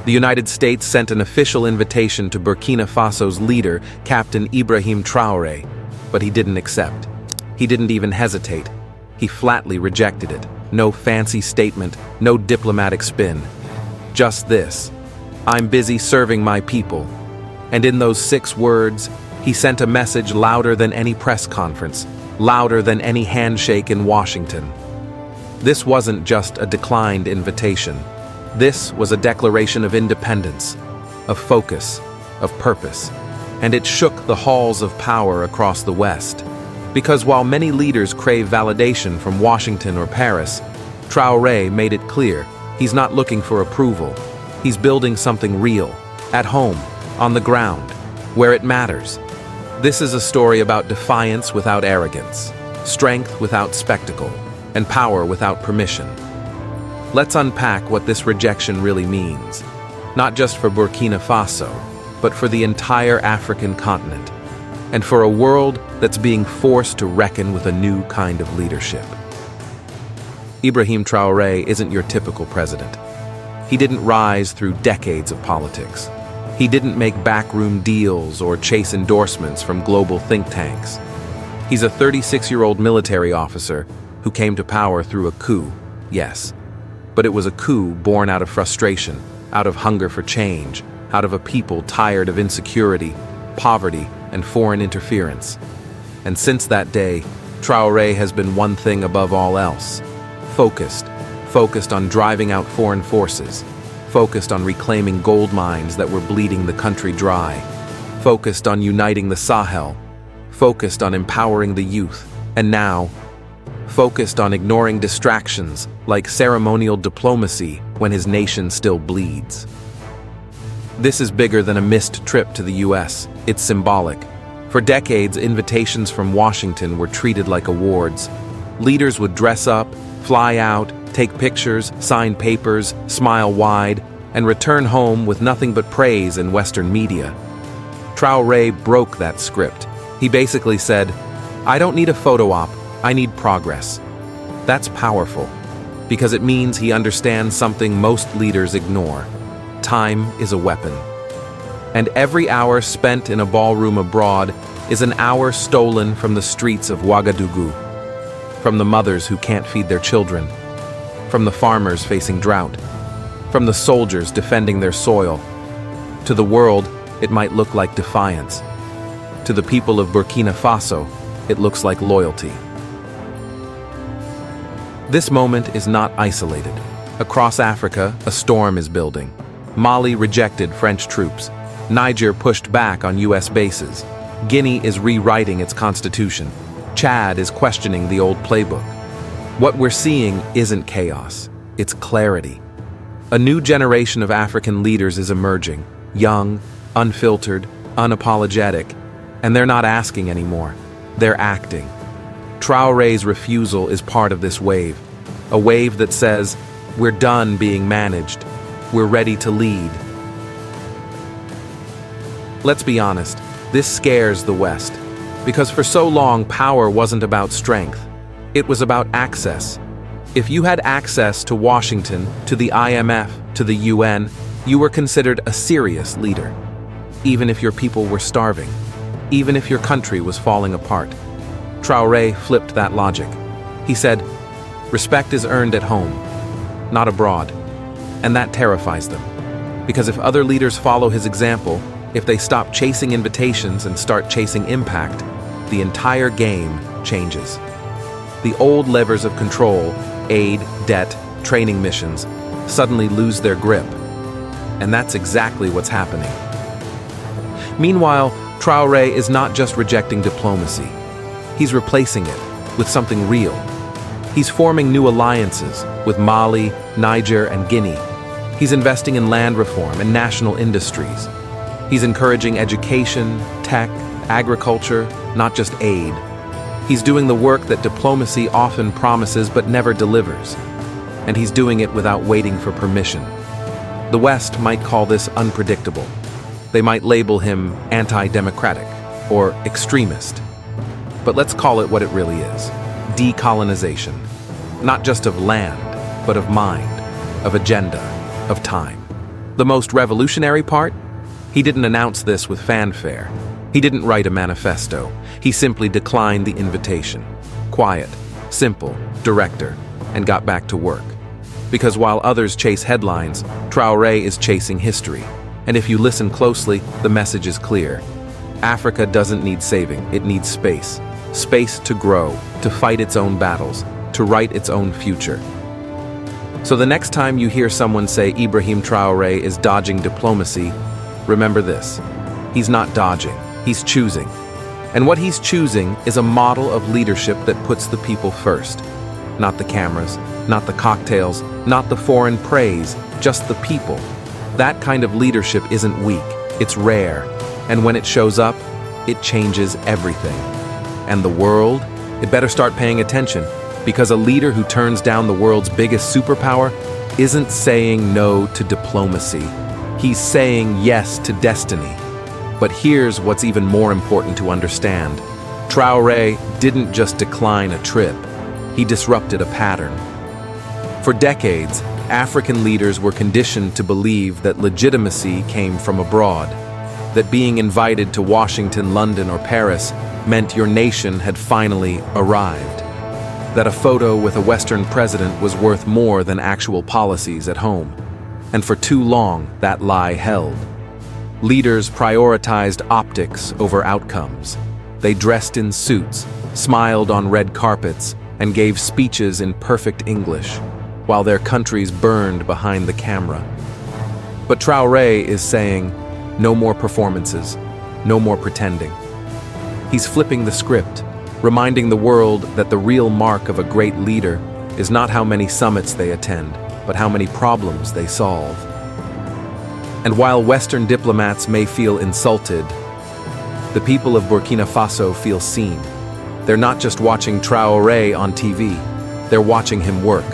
The United States sent an official invitation to Burkina Faso's leader, Captain Ibrahim Traoré, but he didn't accept. He didn't even hesitate. He flatly rejected it. No fancy statement, no diplomatic spin. Just this: "I'm busy serving my people." And in those 6 words, he sent a message louder than any press conference, louder than any handshake in Washington. This wasn't just a declined invitation. This was a declaration of independence, of focus, of purpose, and it shook the halls of power across the West. Because while many leaders crave validation from Washington or Paris, Traoré made it clear he's not looking for approval. He's building something real, at home, on the ground, where it matters. This is a story about defiance without arrogance, strength without spectacle, and power without permission. Let's unpack what this rejection really means, not just for Burkina Faso, but for the entire African continent, and for a world that's being forced to reckon with a new kind of leadership. Ibrahim Traoré isn't your typical president. He didn't rise through decades of politics. He didn't make backroom deals or chase endorsements from global think tanks. He's a 36-year-old military officer who came to power through a coup, yes. But it was a coup born out of frustration, out of hunger for change, out of a people tired of insecurity, poverty, and foreign interference. And since that day, Traoré has been one thing above all else: focused on driving out foreign forces, focused on reclaiming gold mines that were bleeding the country dry, focused on uniting the Sahel, focused on empowering the youth, and now, focused on ignoring distractions like ceremonial diplomacy when his nation still bleeds. This is bigger than a missed trip to the U.S. It's symbolic. For decades, invitations from Washington were treated like awards. Leaders would dress up, fly out, take pictures, sign papers, smile wide, and return home with nothing but praise in Western media. Traoré broke that script. He basically said, "I don't need a photo op, I need progress." That's powerful, because it means he understands something most leaders ignore. Time is a weapon. And every hour spent in a ballroom abroad is an hour stolen from the streets of Ouagadougou, from the mothers who can't feed their children, from the farmers facing drought, from the soldiers defending their soil. To the world, it might look like defiance. To the people of Burkina Faso, it looks like loyalty. This moment is not isolated. Across Africa, a storm is building. Mali rejected French troops. Niger pushed back on U.S. bases. Guinea is rewriting its constitution. Chad is questioning the old playbook. What we're seeing isn't chaos, it's clarity. A new generation of African leaders is emerging, young, unfiltered, unapologetic, and they're not asking anymore, they're acting. Traoré's refusal is part of this wave, a wave that says, we're done being managed, we're ready to lead. Let's be honest, this scares the West, because for so long power wasn't about strength, it was about access. If you had access to Washington, to the IMF, to the UN, you were considered a serious leader. Even if your people were starving, even if your country was falling apart. Traoré flipped that logic. He said, respect is earned at home, not abroad. And that terrifies them. Because if other leaders follow his example, if they stop chasing invitations and start chasing impact, the entire game changes. The old levers of control, aid, debt, training missions, suddenly lose their grip. And that's exactly what's happening. Meanwhile, Traoré is not just rejecting diplomacy. He's replacing it with something real. He's forming new alliances with Mali, Niger, and Guinea. He's investing in land reform and national industries. He's encouraging education, tech, agriculture, not just aid. He's doing the work that diplomacy often promises but never delivers. And he's doing it without waiting for permission. The West might call this unpredictable. They might label him anti-democratic or extremist. But let's call it what it really is: decolonization. Not just of land, but of mind, of agenda, of time. The most revolutionary part? He didn't announce this with fanfare. He didn't write a manifesto. He simply declined the invitation. Quiet, simple, director, and got back to work. Because while others chase headlines, Traoré is chasing history. And if you listen closely, the message is clear. Africa doesn't need saving, it needs space. Space to grow, to fight its own battles, to write its own future. So the next time you hear someone say Ibrahim Traoré is dodging diplomacy, remember this. He's not dodging, he's choosing. And what he's choosing is a model of leadership that puts the people first. Not the cameras, not the cocktails, not the foreign praise, just the people. That kind of leadership isn't weak, it's rare. And when it shows up, it changes everything. And the world, it better start paying attention, because a leader who turns down the world's biggest superpower isn't saying no to diplomacy. He's saying yes to destiny. But here's what's even more important to understand. Traoré didn't just decline a trip, he disrupted a pattern. For decades, African leaders were conditioned to believe that legitimacy came from abroad, that being invited to Washington, London, or Paris meant your nation had finally arrived, that a photo with a Western president was worth more than actual policies at home. And for too long, that lie held. Leaders prioritized optics over outcomes. They dressed in suits, smiled on red carpets, and gave speeches in perfect English, while their countries burned behind the camera. But Traoré is saying, no more performances, no more pretending. He's flipping the script, reminding the world that the real mark of a great leader is not how many summits they attend, but how many problems they solve. And while Western diplomats may feel insulted, the people of Burkina Faso feel seen. They're not just watching Traoré on TV, they're watching him work.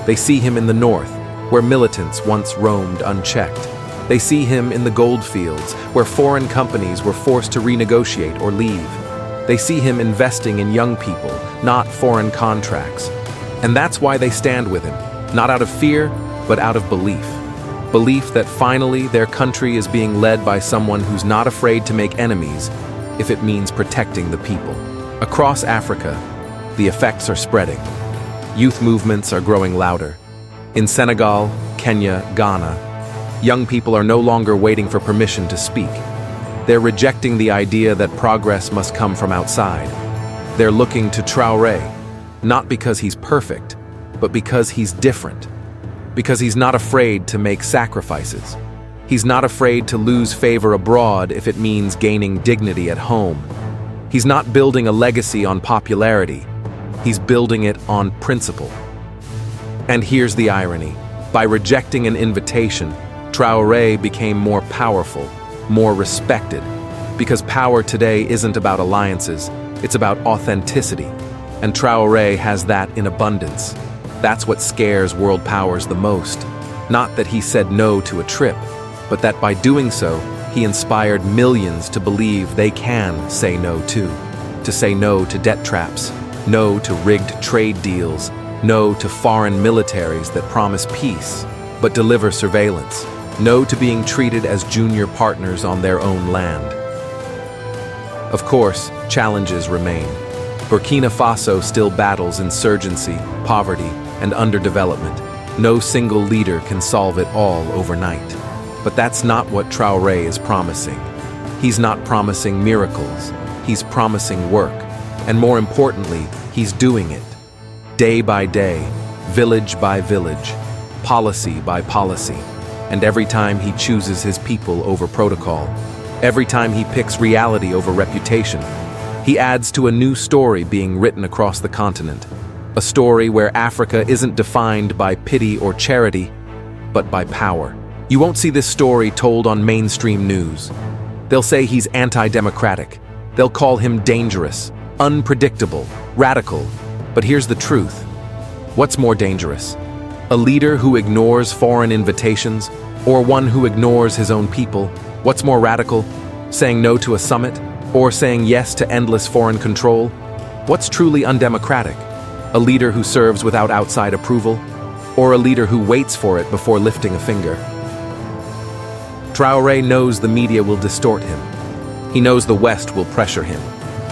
They see him in the north, where militants once roamed unchecked. They see him in the gold fields, where foreign companies were forced to renegotiate or leave. They see him investing in young people, not foreign contracts. And that's why they stand with him, not out of fear, but out of belief. Belief that finally their country is being led by someone who's not afraid to make enemies if it means protecting the people. Across Africa, the effects are spreading. Youth movements are growing louder. In Senegal, Kenya, Ghana, young people are no longer waiting for permission to speak. They're rejecting the idea that progress must come from outside. They're looking to Traoré, not because he's perfect, but because he's different. Because he's not afraid to make sacrifices. He's not afraid to lose favor abroad if it means gaining dignity at home. He's not building a legacy on popularity. He's building it on principle. And here's the irony. By rejecting an invitation, Traoré became more powerful, more respected. Because power today isn't about alliances, it's about authenticity. And Traoré has that in abundance. That's what scares world powers the most. Not that he said no to a trip, but that by doing so, he inspired millions to believe they can say no too. To say no to debt traps, no to rigged trade deals, no to foreign militaries that promise peace, but deliver surveillance, no to being treated as junior partners on their own land. Of course, challenges remain. Burkina Faso still battles insurgency, poverty, and underdevelopment. No single leader can solve it all overnight. But that's not what Traoré is promising. He's not promising miracles. He's promising work. And more importantly, he's doing it. Day by day, village by village, policy by policy. And every time he chooses his people over protocol, every time he picks reality over reputation, he adds to a new story being written across the continent. A story where Africa isn't defined by pity or charity, but by power. You won't see this story told on mainstream news. They'll say he's anti-democratic. They'll call him dangerous, unpredictable, radical. But here's the truth. What's more dangerous? A leader who ignores foreign invitations, or one who ignores his own people? What's more radical? Saying no to a summit, or saying yes to endless foreign control? What's truly undemocratic? A leader who serves without outside approval, or a leader who waits for it before lifting a finger? Traoré knows the media will distort him. He knows the West will pressure him.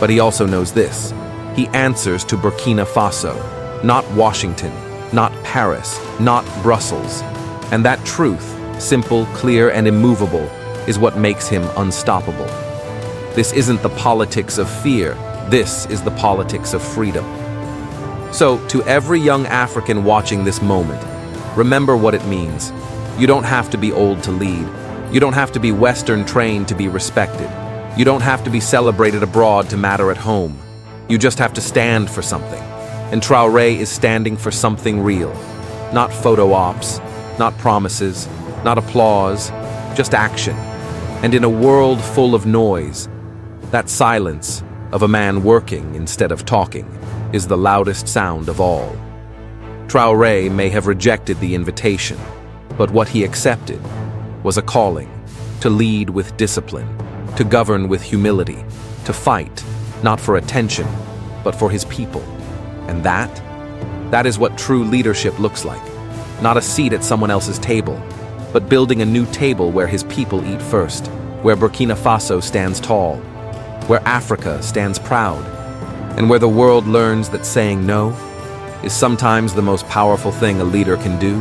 But he also knows this. He answers to Burkina Faso, not Washington, not Paris, not Brussels. And that truth, simple, clear, and immovable, is what makes him unstoppable. This isn't the politics of fear. This is the politics of freedom. So, to every young African watching this moment, remember what it means. You don't have to be old to lead. You don't have to be Western trained to be respected. You don't have to be celebrated abroad to matter at home. You just have to stand for something. And Traoré is standing for something real. Not photo ops, not promises, not applause, just action. And in a world full of noise, that silence of a man working instead of talking is the loudest sound of all. Traoré may have rejected the invitation, but what he accepted was a calling to lead with discipline, to govern with humility, to fight, not for attention, but for his people. And that is what true leadership looks like. Not a seat at someone else's table, but building a new table where his people eat first, where Burkina Faso stands tall, where Africa stands proud, and where the world learns that saying no is sometimes the most powerful thing a leader can do.